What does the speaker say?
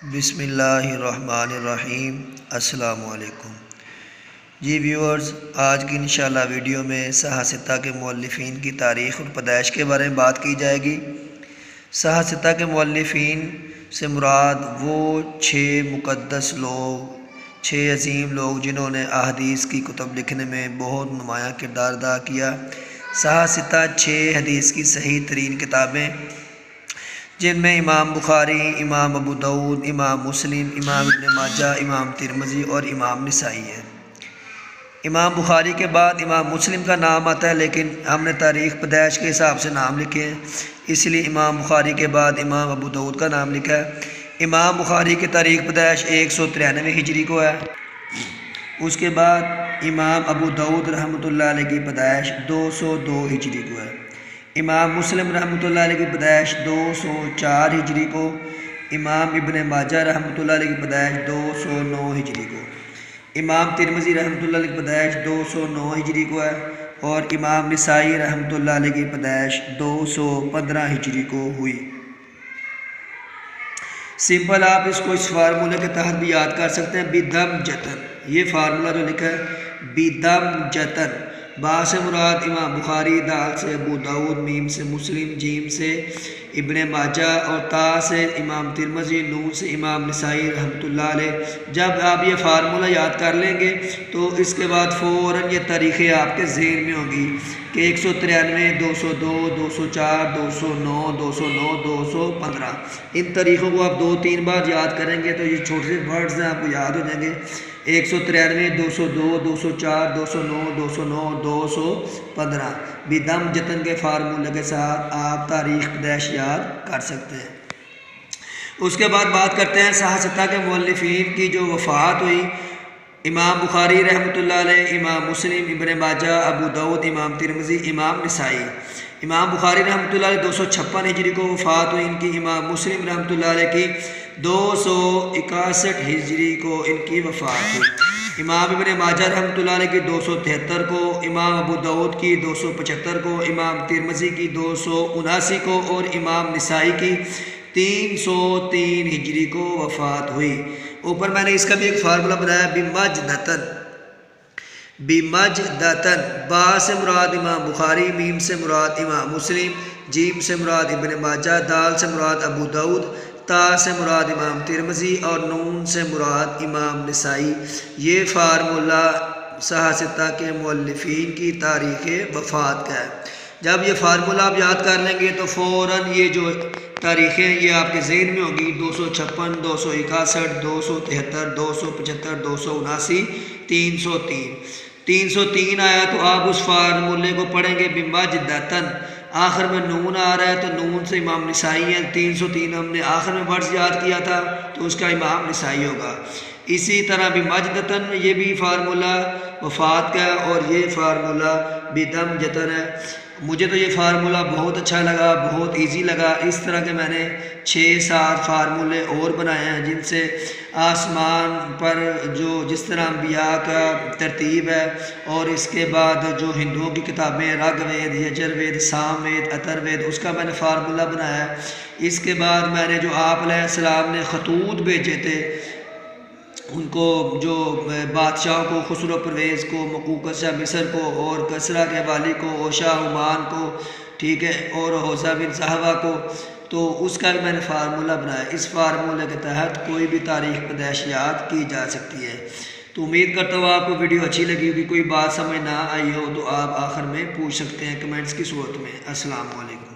بسم اللہ الرحمن الرحیم۔ السلام علیکم جی ویورز، آج کی انشاءاللہ ویڈیو میں صحاح کے مؤلفین کی تاریخ اور پیدائش کے بارے میں بات کی جائے گی۔ صحاح کے مؤلفین سے مراد وہ 6 مقدس لوگ، 6 عظیم لوگ جنہوں نے احادیث کی کتب لکھنے میں بہت نمایاں کردار ادا کیا۔ صحاح 6 حدیث کی صحیح ترین کتابیں، جن میں امام بخاری، امام ابو داؤد، امام مسلم، امام ابن ماجہ، امام ترمذی اور امام نسائی ہے۔ امام بخاری کے بعد امام مسلم کا نام آتا ہے، لیکن ہم نے تاریخ پیدائش کے حساب سے نام لکھے ہیں، اس لیے امام بخاری کے بعد امام ابو داؤد کا نام لکھا ہے۔ امام بخاری کی تاریخ پیدائش 193 ہجری کو ہے۔ اس کے بعد امام ابو داؤد رحمۃ اللہ علیہ کی پیدائش 202 ہجری کو ہے۔ امام مسلم رحمۃ اللہ علیہ کی پیدائش 204 ہجری کو۔ امام ابن ماجہ رحمۃ اللہ علیہ کی پیدائش 209 ہجری کو۔ امام ترمذی رحمۃ اللہ علیہ کی پیدائش 209 ہجری کو ہے، اور امام نسائی رحمۃ اللہ علیہ کی پیدائش 215 ہجری کو ہوئی۔ سمپل آپ اس کو اس فارمولے کے تحت بھی یاد کر سکتے ہیں، بدم جتن۔ یہ فارمولہ جو لکھا ہے بدم جتن، با سے مراد امام بخاری، دال سے ابو داؤد، میم سے مسلم، جیم سے ابن ماجہ اور تا سے امام ترمذی، نون سے امام نسائی رحمۃ اللہ علیہ۔ جب آپ یہ فارمولہ یاد کر لیں گے تو اس کے بعد فوراً یہ تاریخیں آپ کے ذہن میں ہوں گی کہ 193، 202، 204، 209، 209، 215۔ ان تاریخوں کو آپ 2-3 بار یاد کریں گے تو یہ چھوٹے سے ورڈز ہیں، آپ کو یاد ہو جائیں گے۔ 193، 202، 204، 209، 209، 215۔ بدم جتن کے فارمولے کے ساتھ آپ تاریخ پیدائش یاد کر سکتے ہیں۔ اس کے بعد بات کرتے ہیں صحاح کے مؤلفین کی جو وفات ہوئی۔ امام بخاری رحمۃ اللہ علیہ، امام مسلم، ابن ماجہ، ابو داؤد، امام ترمذی، امام نسائی۔ امام بخاری رحمۃ اللہ علیہ 256 ہجری کو وفات ہوئی ان کی۔ امام مسلم رحمۃ اللہ علیہ کی 261 ہجری کو ان کی وفات ہوئی۔ امام ابن ماجہ رحمۃ اللہ علیہ کی 273 کو، امام ابو داؤد کی 275 کو، امام ترمذی کی 279 کو، اور امام نسائی کی 303 ہجری کو وفات ہوئی۔ اوپر میں نے اس کا بھی ایک فارمولہ بنایا، بمجدتن۔ بمجدتن، با سے مراد امام بخاری، میم سے مراد امام مسلم، جیم سے مراد ابن ماجہ، دال سے مراد ابو داؤد، تا سے مراد امام ترمذی اور نون سے مراد امام نسائی۔ یہ فارمولہ صحاح کے مؤلفین کی تاریخ وفات کا ہے۔ جب یہ فارمولہ آپ یاد کر لیں گے تو فوراً یہ جو تاریخیں یہ آپ کے ذہن میں ہوں گی، 256، 261، 273، 275، 279، 303۔ 303 آیا تو آپ اس فارمولے کو پڑھیں گے بمجدتن، آخر میں نون آ رہا ہے تو نون سے امام نسائی ہے۔ 303 ہم نے آخر میں ورڈز یاد کیا تھا تو اس کا امام نسائی ہوگا۔ اسی طرح بمجدتن یہ بھی فارمولہ وفات کا ہے، اور یہ فارمولہ بدم جتن ہے۔ مجھے تو یہ فارمولہ بہت اچھا لگا، بہت ایزی لگا۔ اس طرح کے میں نے 6-7 فارمولے اور بنائے ہیں جن سے آسمان پر جس طرح انبیاء کا ترتیب ہے، اور اس کے بعد جو ہندوؤں کی کتابیں رگ وید، یجر وید، سام وید، اتر وید، اس کا میں نے فارمولہ بنایا ہے۔ اس کے بعد میں نے جو آپ علیہ السلام نے خطوط بھیجے تھے ان کو، جو بادشاہوں کو، خسرو پرویز کو، مقوقس شاہ مصر کو، اور کسریٰ کے والی کو، اور شاہ عمان کو، ٹھیک ہے، اور حوضہ بن صحابہ کو، تو اس کا بھی میں نے فارمولہ بنایا۔ اس فارمولے کے تحت کوئی بھی تاریخ پیدائش یاد کی جا سکتی ہے۔ تو امید کرتا ہوں آپ کو ویڈیو اچھی لگی ہوگی۔ کوئی بات سمجھ نہ آئی ہو تو آپ آخر میں پوچھ سکتے ہیں کمنٹس کی صورت میں۔ السلام علیکم۔